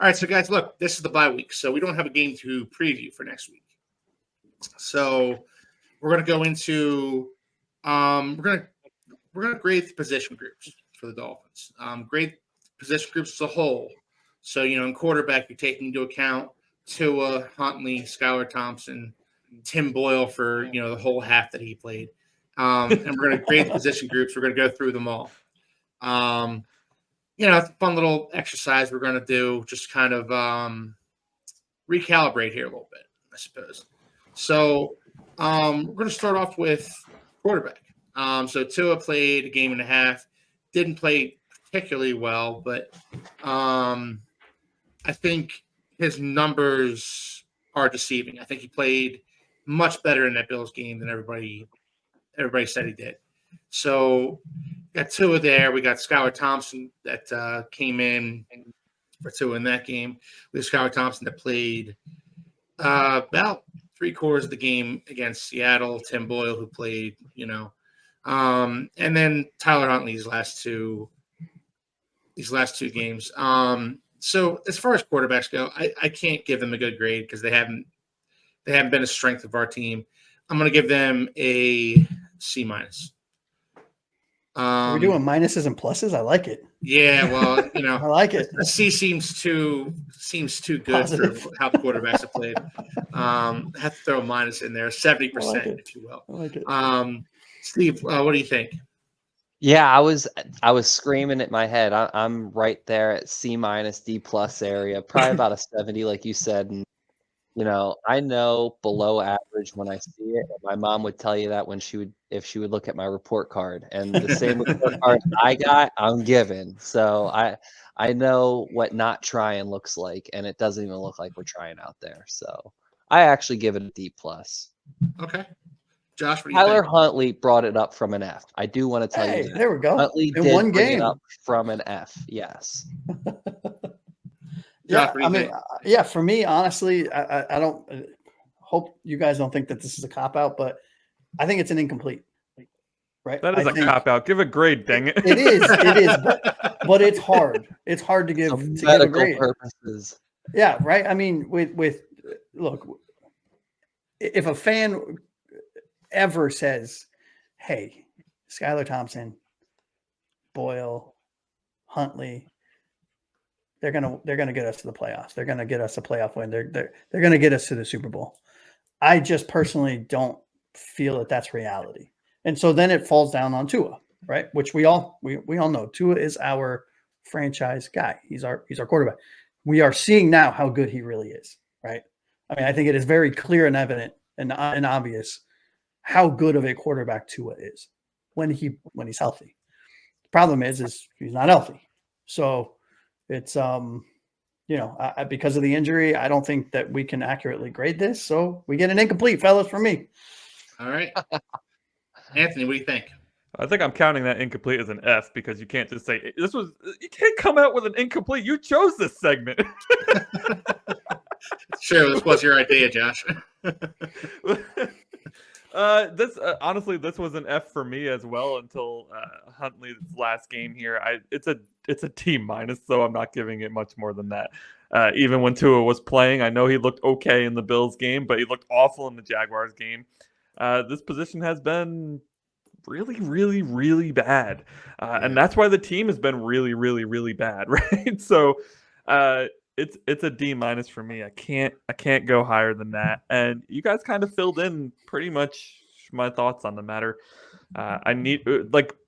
All right, so guys, look, this is the bye week, so we don't have a game to preview for next week. So we're going to go into we're gonna grade the position groups for the Dolphins. Grade position groups as a whole. So in quarterback, you're taking into account Tua, Huntley, Skylar Thompson, Tim Boyle for the whole half that he played. And we're going to grade the position groups. We're going to go through them all. It's a fun little exercise we're going to do, just kind of recalibrate here a little bit, I suppose. So we're going to start off with quarterback. So Tua played a game and a half, didn't play particularly well, but I think his numbers are deceiving. I think he played much better in that Bills game than everybody said he did. So got Tua there. We got Skylar Thompson that came in for Tua in that game. We have Skylar Thompson that played about 3/4 of the game against Seattle. Tim Boyle, who played, and then Tyler Huntley these last two games. So as far as quarterbacks go, I can't give them a good grade because they haven't been a strength of our team. I'm going to give them a C-. We're doing minuses and pluses. I like it. Yeah, well, I like it. A C seems too good Positive. For how the quarterbacks have played. I have to throw a minus in there, 70%, if you will. I like it. Steve, what do you think? Yeah, I was screaming at my head. I'm right there at C-, D+ area, probably about a 70, like you said. And I know below average when I see it. My mom would tell you that if she would look at my report card, and the same report card I got, I'm given. So I know what not trying looks like, and it doesn't even look like we're trying out there. So I actually give it a D+. Okay. Josh, what do you Tyler think? Huntley brought it up from an F. I do want to tell you that. There we go. Huntley in did one bring game it up from an F. Yes. Josh, for me, honestly, I don't hope you guys don't think that this is a cop-out, but I think it's an incomplete. Right? That is a cop-out. Give a grade, dang it. It is, but it's hard. It's hard to give medical grade. Purposes. Yeah, right. I mean, look, if a fan ever says, "Hey, Skylar Thompson, Boyle, Huntley, they're gonna get us to the playoffs. They're gonna get us a playoff win. They're gonna get us to the Super Bowl." I just personally don't feel that that's reality, and so then it falls down on Tua, right? Which we all know. Tua is our franchise guy. He's our quarterback. We are seeing now how good he really is, right? I mean, I think it is very clear and evident and obvious how good of a quarterback Tua is when he's healthy. The problem is he's not healthy. So it's because of the injury, I don't think that we can accurately grade this. So we get an incomplete, fellas, from me. All right. Anthony, what do you think? I think I'm counting that incomplete as an F because you can't just say you can't come out with an incomplete. You chose this segment. Sure, this was your idea, Josh. Honestly, this was an F for me as well until Huntley's last game here. It's a T-, so I'm not giving it much more than that. Even when Tua was playing, I know he looked okay in the Bills game, but he looked awful in the Jaguars game. This position has been really, really, really bad, and that's why the team has been really, really, really bad, right? So it's a D- for me. I can't go higher than that. And you guys kind of filled in pretty much my thoughts on the matter. I need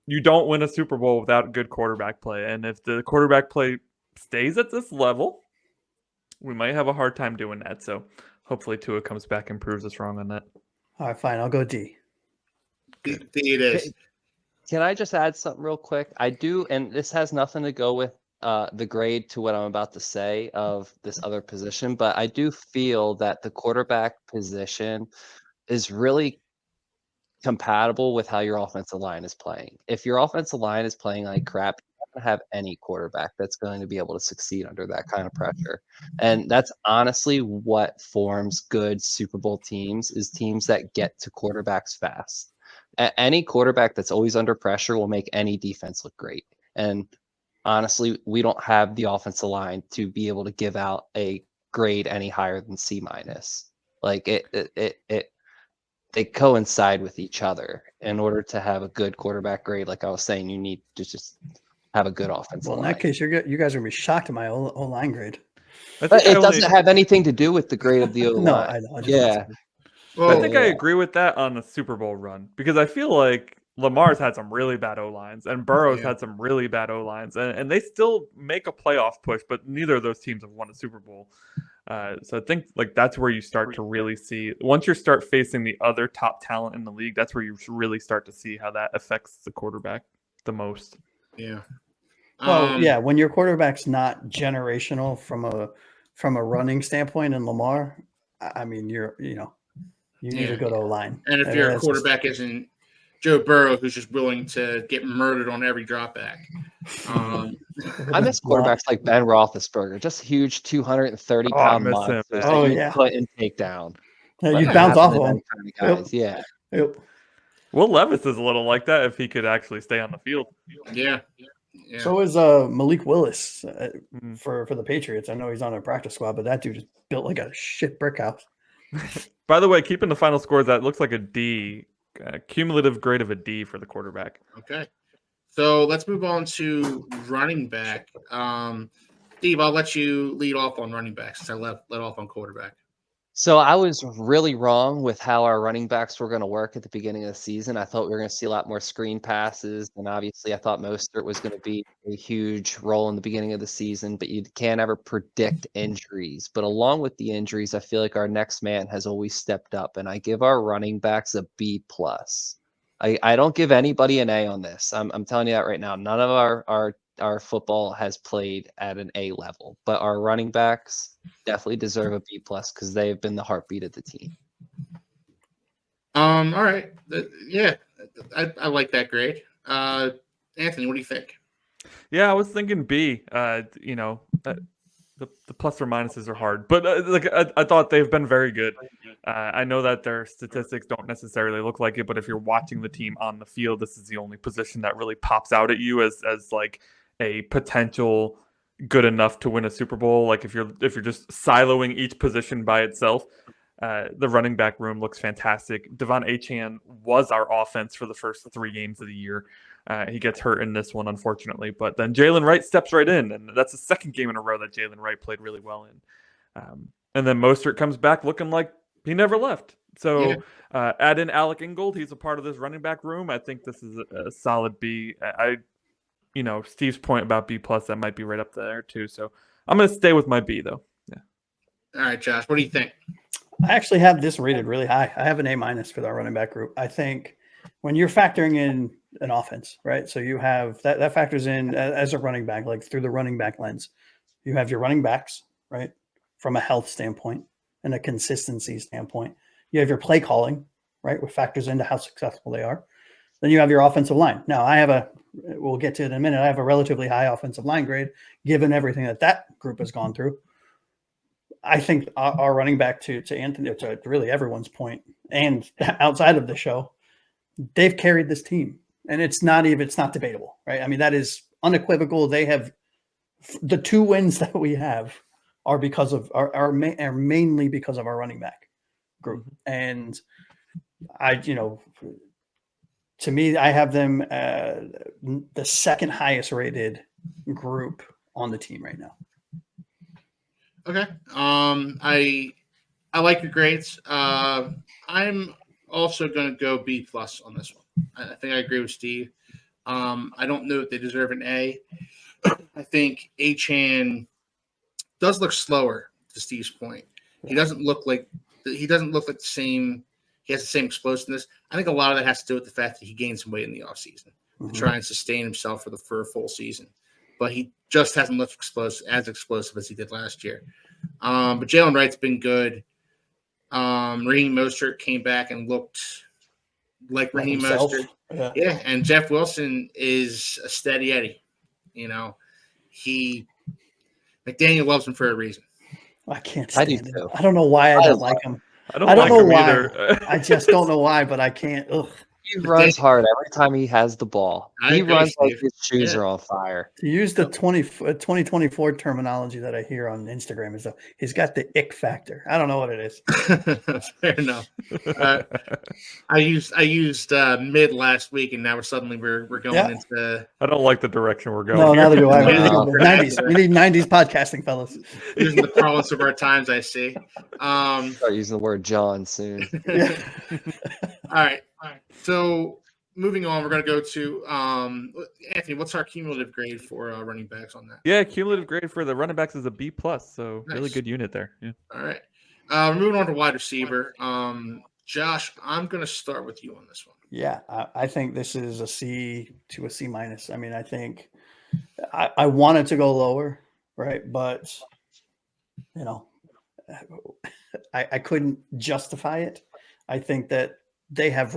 you don't win a Super Bowl without good quarterback play, and if the quarterback play stays at this level, we might have a hard time doing that. So hopefully Tua comes back and proves us wrong on that. All right, fine. I'll go D. D it is. Can I just add something real quick? I do, and this has nothing to go with the grade to what I'm about to say of this other position, but I do feel that the quarterback position is really compatible with how your offensive line is playing. If your offensive line is playing like crap, you don't have any quarterback that's going to be able to succeed under that kind of pressure. And that's honestly what forms good Super Bowl teams, is teams that get to quarterbacks fast. Any quarterback that's always under pressure will make any defense look great. And honestly, we don't have the offensive line to be able to give out a grade any higher than C minus. Like they coincide with each other. In order to have a good quarterback grade, like I was saying, you need to just have a good offensive Well, in line. that case, you guys are gonna be shocked at my O line grade. I But think it doesn't have anything to do with the grade of the O No, line. I know. I just Yeah. Well, I think I Yeah. agree with that on the Super Bowl run because I feel like Lamar's had some really bad O lines and Burrow's Yeah. had some really bad O lines, and they still make a playoff push, but neither of those teams have won a Super Bowl. So I think like that's where you start to really see once you start facing the other top talent in the league. That's where you really start to see how that affects the quarterback the most. yeah. Well, yeah, when your quarterback's not generational from a running standpoint in Lamar, I mean, you need Yeah. a good O line. And if your quarterback isn't Joe Burrow, who's just willing to get murdered on every dropback. I miss quarterbacks like Ben Roethlisberger, just huge 230-pound miss him, monsters man. that Oh, you yeah. couldn't take down. you Yeah, bounce off Having of them him. kind of guys, yeah. Yep. Will Levis is a little like that if he could actually stay on the field. Yeah. So is Malik Willis Mhm. for the Patriots. I know he's on a practice squad, but that dude is built like a shit brick house. By the way, keeping the final scores, that looks like a D, cumulative grade of a D for the quarterback. Okay. So let's move on to running back. Steve, I'll let you lead off on running back since I let off on quarterback. So I was really wrong with how our running backs were going to work at the beginning of the season. I thought we were going to see a lot more screen passes, and obviously I thought Mostert was going to be a huge role in the beginning of the season, but you can't ever predict injuries. But along with the injuries, I feel like our next man has always stepped up, and I give our running backs a B+. I don't give anybody an A on this. I'm telling you that right now. None of our football has played at an A level, but our running backs definitely deserve a B+ because they have been the heartbeat of the team. All right. Yeah, I like that grade. Anthony, what do you think? Yeah, I was thinking B. The plus or minuses are hard, but I thought they've been very good. I know that their statistics don't necessarily look like it, but if you're watching the team on the field, this is the only position that really pops out at you as like a potential good enough to win a Super Bowl. Like if you're just siloing each position by itself, the running back room looks fantastic. Devon Achane was our offense for the first 3 games of the year. He gets hurt in this one, unfortunately, but then Jalen Wright steps right in, and that's the second game in a row that Jalen Wright played really well in. And then Mostert comes back looking like he never left. So add in Alec Ingold. He's a part of this running back room. I think this is a solid B. Steve's point about B+, that might be right up there too. So I'm going to stay with my B, though. Yeah. All right, Josh, what do you think? I actually have this rated really high. I have an A- for our running back group. I think when you're factoring in an offense, right? So you have that factors in as a running back, like through the running back lens. You have your running backs, right? From a health standpoint and a consistency standpoint. You have your play calling, right? Which factors into how successful they are. Then you have your offensive line. Now we'll get to it in a minute. I have a relatively high offensive line grade, given everything that group has gone through. I think our running back to Anthony, to really everyone's point, and outside of the show, they've carried this team, and it's not debatable, right? I mean, that is unequivocal. They have the 2 wins that we have are because of are mainly because of our running back group, and to me, I have them the second highest rated group on the team right now. Okay. I like your grades. I'm also going to go B+ on this one. I think I agree with Steve. I don't know if they deserve an A. I think Achane does look slower, to Steve's point. He doesn't look like the same. He has the same explosiveness. I think a lot of that has to do with the fact that he gained some weight in the offseason to try and sustain himself for a full season. But he just hasn't looked as explosive as he did last year. But Jalen Wright's been good. Raheem Mostert came back and looked like Raheem Mostert. Yeah, and Jeff Wilson is a steady Eddie. McDaniel loves him for a reason. I can't stand him. I don't know why I don't like him. I don't know why. I just don't know why, but I can't. Ugh. He runs hard every time he has the ball. I He agree, runs like Steve. his shoes Yeah. are on fire. To use the 2024 terminology that I hear on Instagram is he's got the ick factor. I don't know what it is. Fair enough. I used mid last week, and now we're going into I don't like the direction we're going. No, here. neither do I. We need to No. go to the 90s. We need 90s podcasting, fellas. using the parlance of our times. I see. Start using the word John soon. Yeah. All right. So moving on, we're going to go to Anthony. What's our cumulative grade for running backs on that? Yeah, cumulative grade for the running backs is a B+, so really Nice. good unit there. Yeah. All right. We're moving on to wide receiver. Josh, I'm going to start with you on this one. Yeah, I think this is a C to a C minus. I mean, I think I wanted to go lower, right? But, you know, I couldn't justify it. I think that they have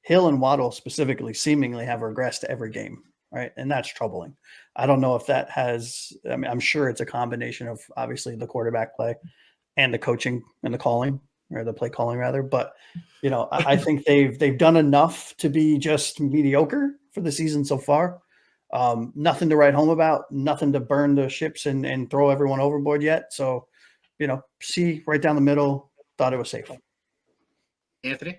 Hill and Waddle specifically seemingly have regressed every game, right? And that's troubling. I don't know if that has, I mean, I'm sure it's a combination of obviously the quarterback play and the coaching and the calling, or the play calling rather. But, you know, I think they've done enough to be just mediocre for the season so far. Nothing to write home about, nothing to burn the ships and throw everyone overboard yet. So, you know, C right down the middle, thought it was safe. Anthony?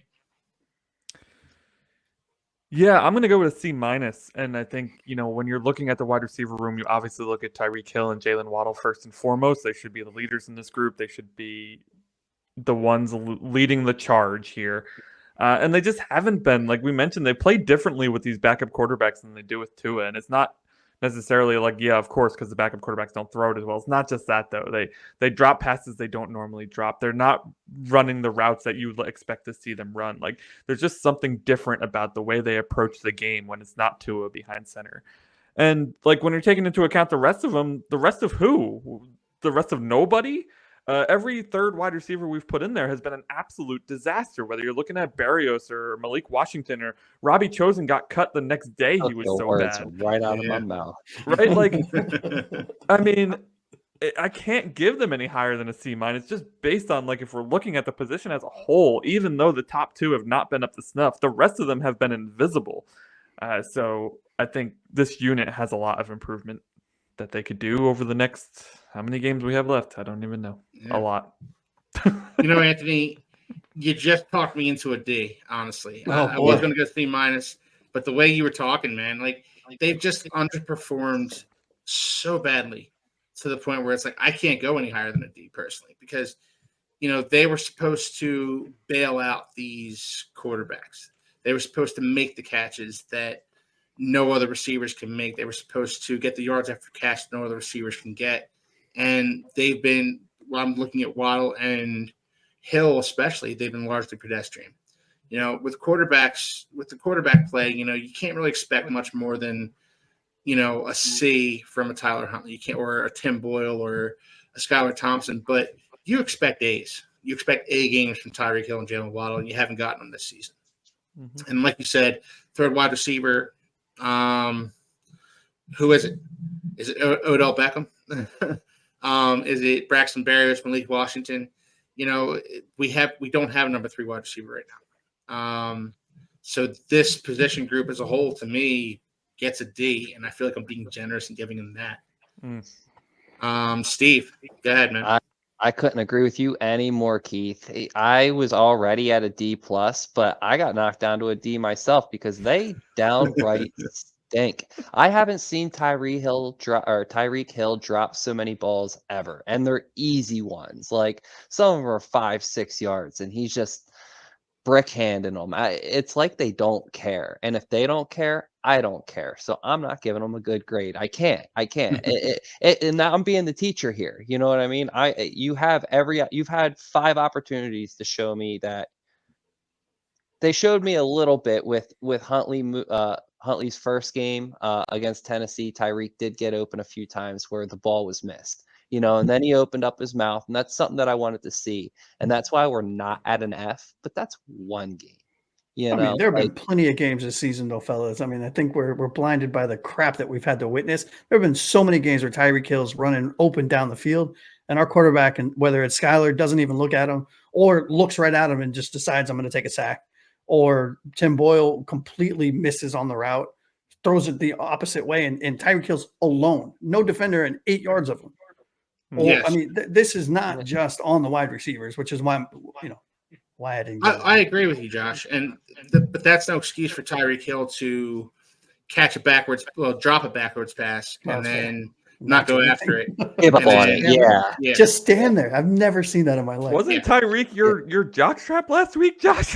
Yeah, I'm going to go with a C-. And I think, you know, when you're looking at the wide receiver room, you obviously look at Tyreek Hill and Jalen Waddle first and foremost. They should be the leaders in this group. They should be the ones leading the charge here. And they just haven't been, like we mentioned, they play differently with these backup quarterbacks than they do with Tua. And it's not necessarily like, yeah, of course, because the backup quarterbacks don't throw it as well. It's not just that, though. They drop passes they don't normally drop. They're not running the routes that you would expect to see them run. Like, there's just something different about the way they approach the game when it's not Tua behind center. And, like, when you're taking into account the rest of them, the rest of who? The rest of nobody? Every third wide receiver we've put in there has been an absolute disaster, whether you're looking at Berrios or Malik Washington or Robbie Chosen got cut the next day. He was so words bad. right out of my mouth. Right? Like, I mean, I can't give them any higher than a C-. Just based on, like, if we're looking at the position as a whole, even though the top two have not been up to snuff, the rest of them have been invisible. So I think this unit has a lot of improvement that they could do over the next, how many games we have left? I don't even know. Yeah. A lot. You know, Anthony, you just talked me into a D, honestly. Oh, I was going to go C-, but the way you were talking, man, like they've just underperformed so badly to the point where it's like I can't go any higher than a D personally, because, you know, they were supposed to bail out these quarterbacks. They were supposed to make the catches that no other receivers can make. They were supposed to get the yards after catch no other receivers can get. And they've been, well, I'm looking at Waddle and Hill especially, they've been largely pedestrian. You know, with the quarterback play, you know, you can't really expect much more than, you know, a C from a Tyler Huntley. You can't, or a Tim Boyle or a Skylar Thompson, but you expect A's. You expect A games from Tyreek Hill and Jalen Waddle, and you haven't gotten them this season. Mm-hmm. And like you said, third wide receiver, who is it? Is it Odell Beckham? Is it Braxton Berrios, Malik Washington? You know, we don't have a number 3 wide receiver right now. So this position group as a whole, to me, gets a D, and I feel like I'm being generous in giving them that. Steve, go ahead, man. I couldn't agree with you anymore, Keith. I was already at a D+, but I got knocked down to a D myself because they downright stink. I haven't seen Tyreek Hill drop so many balls ever, and they're easy ones. Like, some of them are 5-6 yards, and he's just brick-handing them. It's like they don't care, and if they don't care, I don't care. So I'm not giving them a good grade. I can't. And now I'm being the teacher here. You know what I mean? You've had 5 opportunities to show me that. They showed me a little bit with Huntley's first game against Tennessee. Tyreek did get open a few times where the ball was missed, you know, and then he opened up his mouth, and that's something that I wanted to see. And that's why we're not at an F, but that's one game. You know, I mean, there have been plenty of games this season, though, fellas. I mean, I think we're blinded by the crap that we've had to witness. There have been so many games where Tyreek Hill's running open down the field, and our quarterback, and whether it's Skylar, doesn't even look at him or looks right at him and just decides I'm going to take a sack, or Tim Boyle completely misses on the route, throws it the opposite way, and Tyreek Hill's alone, no defender and 8 yards of him. Or, Yes. I mean, this is not just on the wide receivers, which is why why I didn't. I agree with you, Josh, but that's no excuse for Tyreek Hill to drop a backwards pass, and then not go after it. Give up And on then- it. Yeah. Just stand there. I've never seen that in my life. Wasn't Tyreek your jockstrap last week, Josh?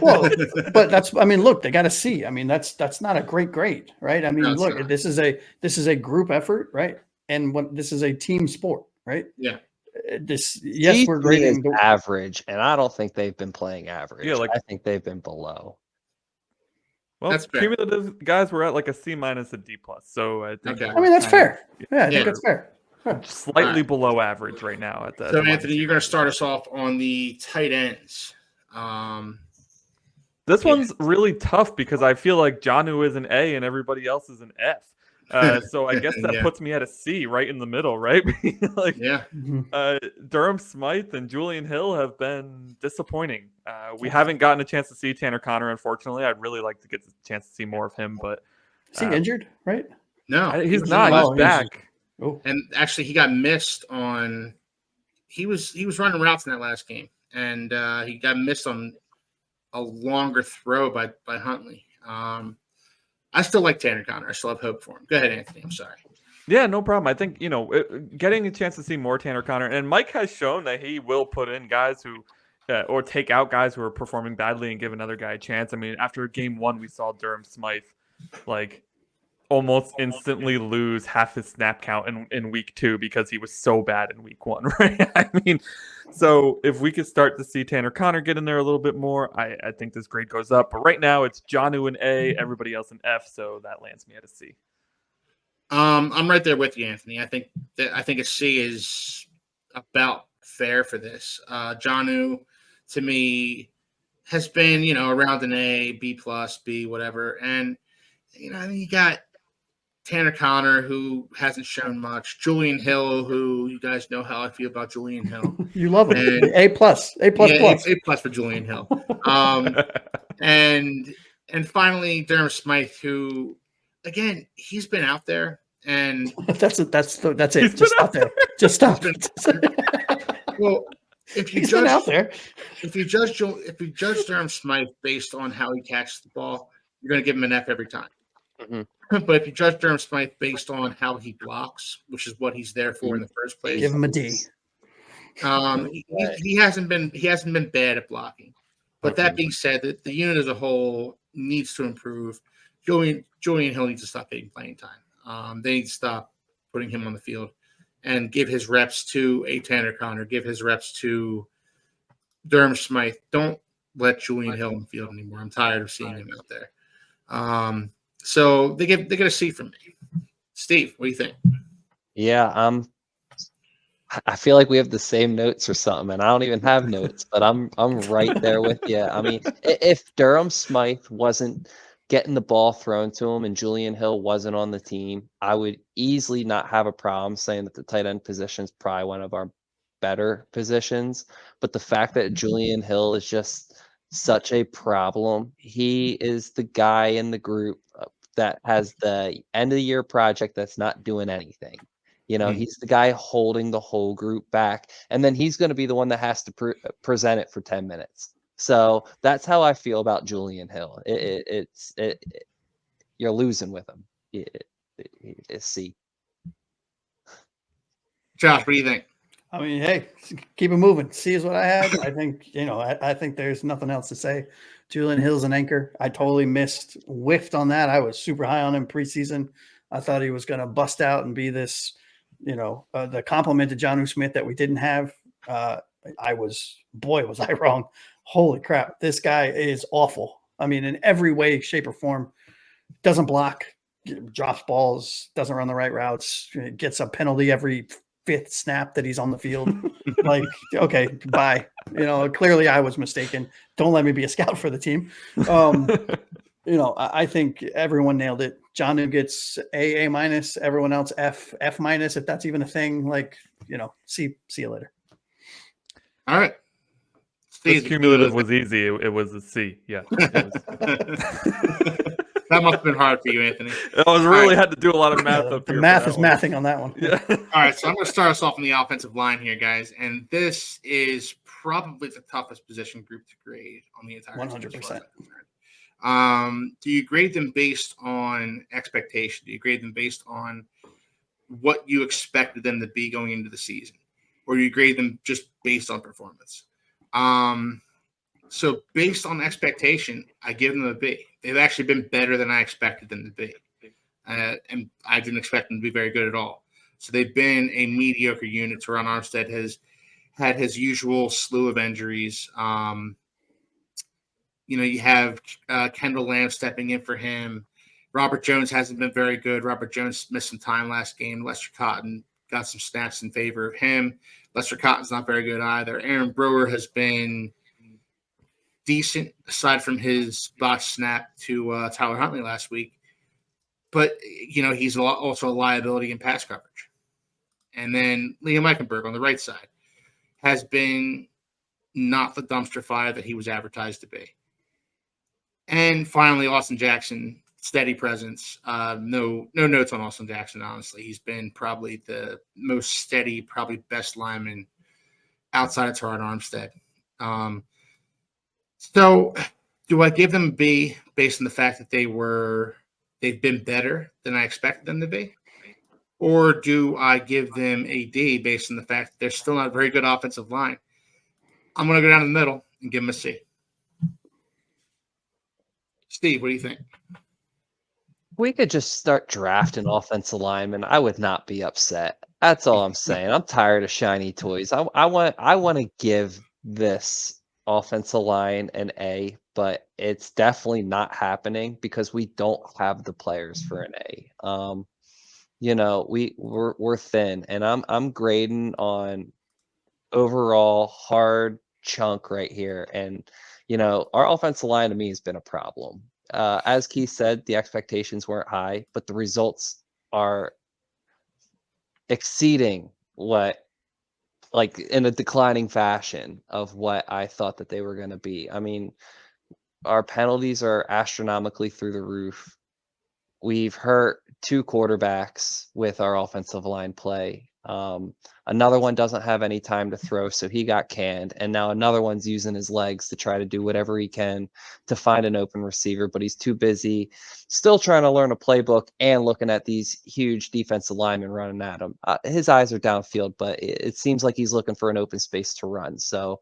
Well, but look, they got to see. I mean, that's not a great grade, right? I mean, No, it's look, not. this is a group effort, right? And this is a team sport, right? Yeah. We're grading is average, and I don't think they've been playing average. Yeah, I think they've been below. Well, That's fair. cumulative guys were at like a C-, a D+. So I think Okay. I mean, that's fair. Yeah, I think Yeah. that's fair. slightly Alright. below average right now at the. So, at the Anthony, wide you're going to receiver. start us off on the tight ends. This one's really tough because I feel like Jonnu is an A and everybody else is an F. So I guess that Yeah. puts me at a C, right in the middle, right? Like, Yeah. Durham Smythe and Julian Hill have been disappointing. We haven't gotten a chance to see Tanner Connor, unfortunately. I'd really like to get the chance to see more of him, but Is he injured, right? No. he he's was not. in the He's last- back. Oh, And actually, he got missed on. He was running routes in that last game, and he got missed on a longer throw by Huntley. I still like Tanner Connor. I still have hope for him. Go ahead, Anthony. I'm sorry. Yeah, no problem. I think, getting a chance to see more Tanner Connor, and Mike has shown that he will put in guys who, or take out guys who are performing badly and give another guy a chance. I mean, after game 1, we saw Durham Smythe, like, almost instantly lose half his snap count in week 2 because he was so bad in week 1, right? I mean, so if we could start to see Tanner Connor get in there a little bit more, I think this grade goes up. But right now it's Jonnu an A, everybody else an F, so that lands me at a C. I'm right there with you, Anthony. I think a C is about fair for this. Jonnu, to me, has been around an A, B+, B, whatever, and I think you got Tanner Connor, who hasn't shown much. Julian Hill, who you guys know how I feel about Julian Hill. you love him. And- A plus. Yeah, A+ for Julian Hill. And finally Durham Smythe, who again he's been out there, and That's it. He's Just stop there. Just stop. well, if you He's been out judge there. if you judge Durham Smythe based on how he catches the ball, you're going to give him an F every time. Mhm. But if you judge Durham Smythe based on how he blocks, which is what he's there for in the first place, Give him a D. he hasn't been bad at blocking. But that being said, the unit as a whole needs to improve. Julian Hill needs to stop getting playing time. They need to stop putting him on the field and give his reps to a Tanner Connor, give his reps to Durham Smythe. Don't let Julian Hill on the field anymore. I'm tired of seeing him out there. So they get a C from me. Steve, what do you think? Yeah, I feel like we have the same notes or something, and I don't even have notes, but I'm right there with you. I mean, if Durham Smythe wasn't getting the ball thrown to him and Julian Hill wasn't on the team, I would easily not have a problem saying that the tight end position is probably one of our better positions. But the fact that Julian Hill is just such a problem, he is the guy in the group that has the end of the year project that's not doing anything. He's the guy holding the whole group back, and then he's going to be the one that has to present it for 10 minutes. So that's how I feel about Julian Hill. You're losing with him. It's C. Josh, what do you think? I mean, hey, keep it moving. C is what I have. I think, I think there's nothing else to say. Julian Hill's an anchor. I totally whiffed on that. I was super high on him preseason. I thought he was going to bust out and be this, the compliment to Jonnu Smith that we didn't have. Was I wrong. Holy crap. This guy is awful. I mean, in every way, shape, or form. Doesn't block, drops balls, doesn't run the right routes, gets a penalty every 5th snap that he's on the field. Like, okay, bye. Clearly I was mistaken. Don't let me be a scout for the team. I think everyone nailed it. Jonnu gets A minus, everyone else F minus, if that's even a thing. Like, see you later. All right. Steve's This cumulative was easy. It was a C. Yeah. That must have been hard for you, Anthony. I was really had to do a lot of Yeah, math the up here. math for is that one. mathing on that one. Yeah. All right, so I'm going to start us off on the offensive line here, guys, and this is probably the toughest position group to grade on the entire team, as far as 100%. I'm concerned. Do you grade them based on expectation? Do you grade them based on what you expected them to be going into the season, or do you grade them just based on performance? So based on expectation, I give them a B. They've actually been better than I expected them to be. And I didn't expect them to be very good at all. So they've been a mediocre unit. Teron Armstead has had his usual slew of injuries. You have Kendall Lamb stepping in for him. Robert Jones hasn't been very good. Robert Jones missed some time last game. Lester Cotton got some snaps in favor of him. Lester Cotton's not very good either. Aaron Brewer has been decent, aside from his botched snap to Tyler Huntley last week. But, he's also a liability in pass coverage. And then Liam Eichenberg on the right side has been not the dumpster fire that he was advertised to be. And finally, Austin Jackson, steady presence. No notes on Austin Jackson, honestly. He's been probably the most steady, probably best lineman outside of Teron Armstead. So do I give them a B based on the fact that they've been better than I expected them to be? Or do I give them a D based on the fact that they're still not a very good offensive line? I'm going to go down the middle and give them a C. Steve, what do you think? We could just start drafting offensive linemen. I would not be upset. That's all I'm saying. I'm tired of shiny toys. I want to give this offensive line an A, but it's definitely not happening because we don't have the players for an A. We're thin, and I'm grading on overall hard chunk right here. And our offensive line to me has been a problem. As Keith said, the expectations weren't high, but the results are exceeding what, like, in a declining fashion of what I thought that they were going to be. I mean, our penalties are astronomically through the roof. We've hurt 2 quarterbacks with our offensive line play. Another one doesn't have any time to throw, so he got canned. And now another one's using his legs to try to do whatever he can to find an open receiver, but he's too busy still trying to learn a playbook and looking at these huge defensive linemen running at him. His eyes are downfield, but it seems like he's looking for an open space to run. So,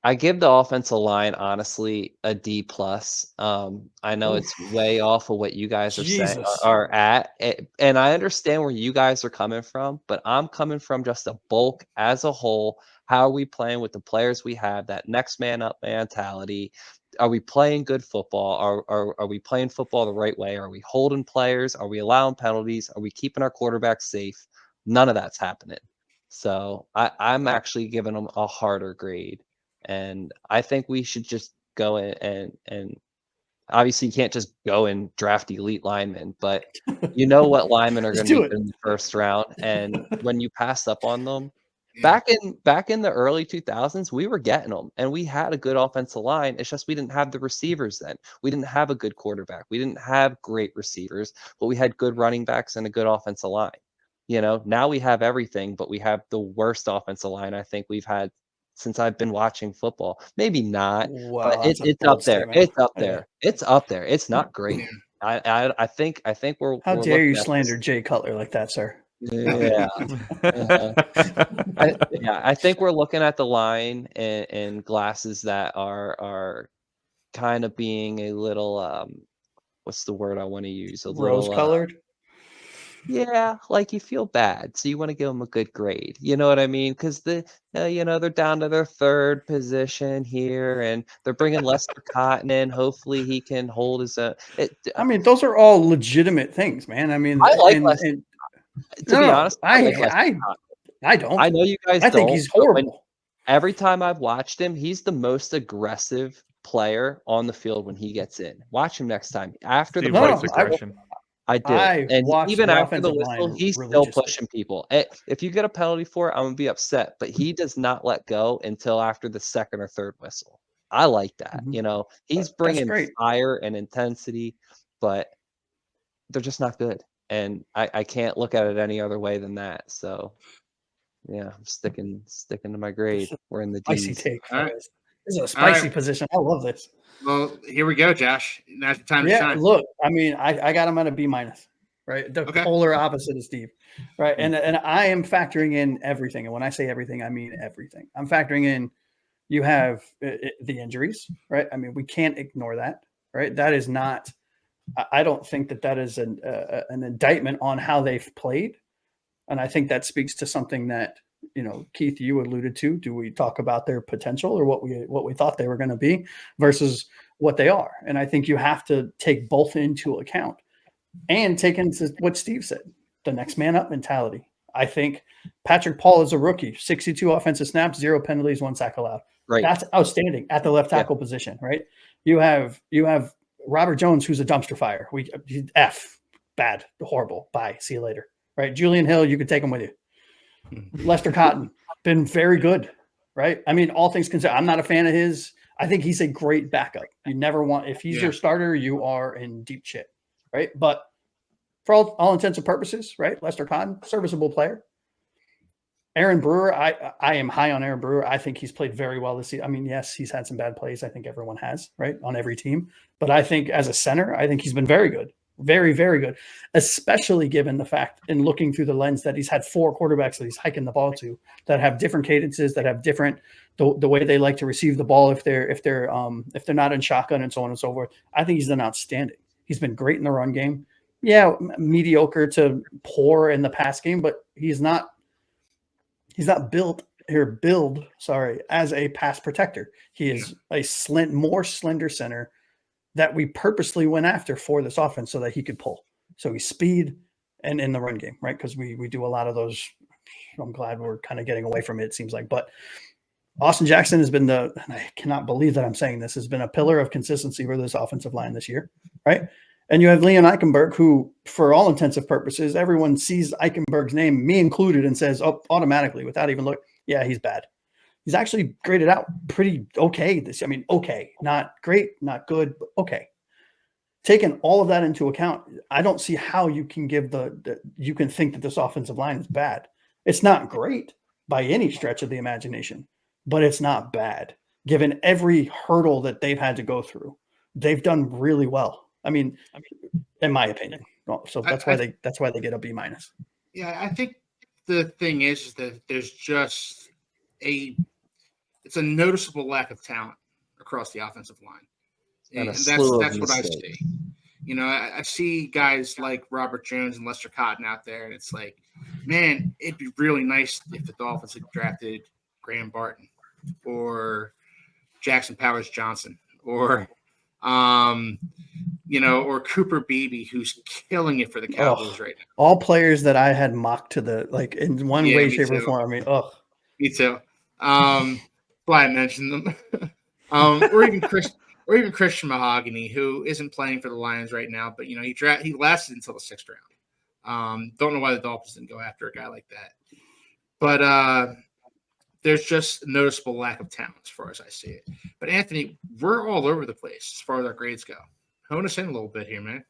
I give the offensive line, honestly, a D plus. I know it's way off of what you guys are saying Jesus. are at, and I understand where you guys are coming from, but I'm coming from just a bulk as a whole. How are we playing with the players we have? That next man up mentality. Are we playing good football? Are we playing football the right way? Are we holding players? Are we allowing penalties? Are we keeping our quarterback safe? None of that's happening. So I'm actually giving them a harder grade. And I think we should just go in and obviously you can't just go and draft elite linemen, but you know what linemen are going to be good in the first round. And when you pass up on them, back in the early 2000s, we were getting them, and we had a good offensive line. It's just we didn't have the receivers then. We didn't have a good quarterback. We didn't have great receivers, but we had good running backs and a good offensive line. Now we have everything, but we have the worst offensive line I think we've had since I've been watching football. Maybe not, but it's up there. It's up there. It's up there. It's not great. I think we're. How dare you slander Jay Cutler like that, sir? Yeah. I think we're looking at the line in glasses that are kind of being a little what's the word I want to use? A little rose-colored. Yeah, like you feel bad, so you want to give them a good grade. You know what I mean? Because they're down to their 3rd position here, and they're bringing Lester Cotton in. Hopefully, he can hold his own. I mean, those are all legitimate things, man. I mean, I like Lester. To be honest, I like Lester Cotton. I don't. I know you guys I don't. think he's horrible. Every time I've watched him, he's the most aggressive player on the field when he gets in. Watch him next time. After the aggression. I do. I And watched even the after the offensive whistle, line he's still religiously. pushing people. If you get a penalty for it, I'm gonna be upset. But he does not let go until after the second or third whistle. I like that. Mhm. You know, he's That's bringing great. fire and intensity, but they're just not good. And I can't look at it any other way than that. So yeah, I'm sticking to my grade. We're in the Spicy D's. take. All right. Fellas. This is a All spicy right. position. I love this. Well, here we go, Josh. Now's the time to Yeah, shine. look, I mean, I got him at a B minus, right? The Okay. polar opposite of Steve, right? And I am factoring in everything. And when I say everything, I mean everything. I'm factoring in you have the injuries, right? I mean, we can't ignore that, right? That is not. I don't think that is an indictment on how they've played, and I think that speaks to something that Keith, you alluded to. Do we talk about their potential or what we thought they were going to be versus what they are? And I think you have to take both into account and take into what Steve said, the next man up mentality. I think Patrick Paul is a rookie, 62 offensive snaps, 0 penalties, 1 sack allowed. Great. That's outstanding at the left tackle position, right? You have Robert Jones, who's a dumpster fire. F, bad, horrible. Bye. See you later. Right? Julian Hill, you could take him with you. Lester Cotton, been very good, right? I mean, all things considered, I'm not a fan of his. I think he's a great backup. You never want, if he's your starter, you are in deep shit, right? But for all intents and purposes, right? Lester Cotton, serviceable player. Aaron Brewer, I am high on Aaron Brewer. I think he's played very well this season. I mean, yes, he's had some bad plays. I think everyone has, right, on every team. But I think as a center, I think he's been very good. Very, very good, especially given the fact and looking through the lens that he's had 4 quarterbacks that he's hiking the ball to that have different cadences, that have different the way they like to receive the ball if they're not in shotgun and so on and so forth. I think he's been outstanding. He's been great in the run game. Yeah, mediocre to poor in the pass game, but he's not billed as a pass protector. He is a more slender center that we purposely went after for this offense so that he could pull. So he's speed and in the run game, right? Because we do a lot of those. I'm glad we're kind of getting away from it seems like. But Austin Jackson has been and I cannot believe that I'm saying this, has been a pillar of consistency for this offensive line this year, right? And you have Leon Eichenberg, who, for all intensive purposes, everyone sees Eichenberg's name, me included, and says, oh, automatically, without even look, yeah, he's bad. He's actually graded out pretty okay okay, not great, not good, but okay. Taking all of that into account, I don't see how you can you can think that this offensive line is bad. It's not great by any stretch of the imagination, but it's not bad. Given every hurdle that they've had to go through, they've done really well. I mean, in my opinion. So that's why they get a B minus. Yeah, I think the thing is that there's just it's a noticeable lack of talent across the offensive line. And that's what I see. I see guys like Robert Jones and Lester Cotton out there, and it's like, man, it'd be really nice if the Dolphins had drafted Graham Barton or Jackson Powers Johnson or or Cooper Beebe, who's killing it for the Cowboys right now. All players that I had mocked to in one way, shape, or form. I mean, me too. Why I mentioned them. Or even Christian Mahogany, who isn't playing for the Lions right now, but he lasted until the 6th round. Don't know why the Dolphins didn't go after a guy like that, but there's just a noticeable lack of talent as far as I see it. But Anthony, we're all over the place as far as our grades go. Hone us in a little bit here, man.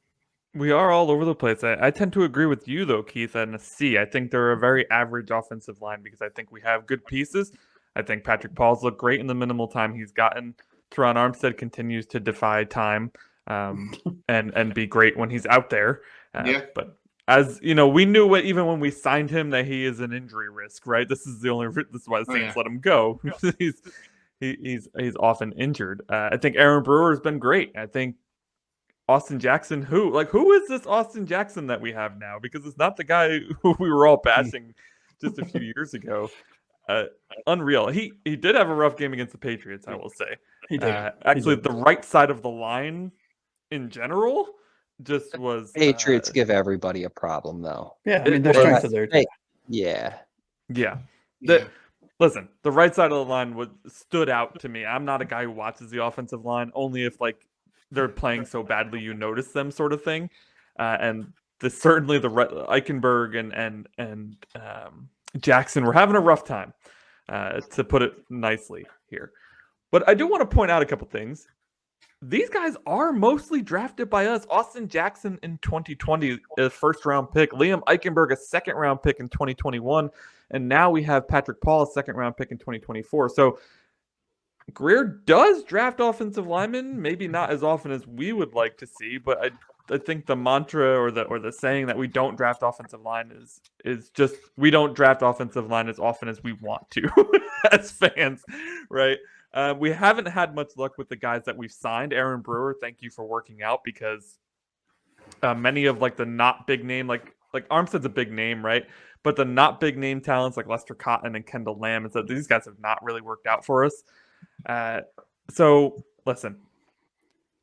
We are all over the place. I tend to agree with you, though, Keith, at a C. I think they're a very average offensive line because I think we have good pieces. I think Patrick Paul's looked great in the minimal time he's gotten. Teron Armstead continues to defy time and be great when he's out there. But as we knew even when we signed him that he is an injury risk, right? This is why the Saints let him go. he's often injured. I think Aaron Brewer has been great. I think Austin Jackson, who is this Austin Jackson that we have now? Because it's not the guy who we were all bashing just a few years ago. Unreal. He did have a rough game against the Patriots, I will say. He did. Actually, the right side of the line in general just was. Patriots give everybody a problem, though. Yeah, I mean, their strength of their team. Yeah. Listen, the right side of the line stood out to me. I'm not a guy who watches the offensive line, only if they're playing so badly you notice them, sort of thing. And certainly the Eichenberg and Jackson were having a rough time, to put it nicely here. But I do want to point out a couple things. These guys are mostly drafted by us. Austin Jackson in 2020, a first-round pick. Liam Eichenberg, a second-round pick in 2021. And now we have Patrick Paul, a second-round pick in 2024. So Greer does draft offensive linemen, maybe not as often as we would like to see, but I think the mantra or the saying that we don't draft offensive line is just we don't draft offensive line as often as we want to as fans, right? We haven't had much luck with the guys that we've signed. Aaron Brewer, thank you for working out, because many of like the not big name, like Armstead's a big name, right? But the not big name talents like Lester Cotton and Kendall Lamb, and so these guys have not really worked out for us. So listen,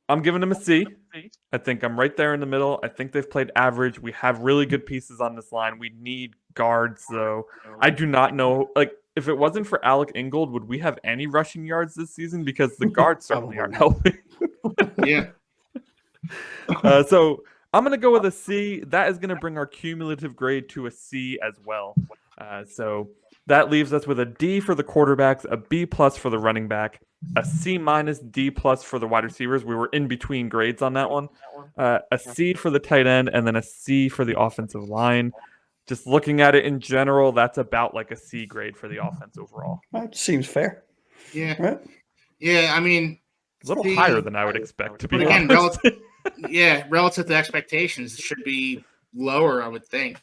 I'm giving them a C. I think I'm right there in the middle. I think they've played average. We have really good pieces on this line. We need guards, though. I do not know, like, if it wasn't for Alec Ingold, would we have any rushing yards this season? Because the guards certainly aren't helping. Yeah. So I'm going to go with a C. That is going to bring our cumulative grade to a C as well. So that leaves us with a D for the quarterbacks, a B plus for the running back, a C minus, D plus for the wide receivers. We were in between grades on that one. A C for the tight end, and then a C for the offensive line. Just looking at it in general, that's about like a C grade for the offense overall. That seems fair. Yeah. Right? Yeah. I mean, A little higher than I would expect, to be but again, honest. relative to expectations, it should be lower, I would think.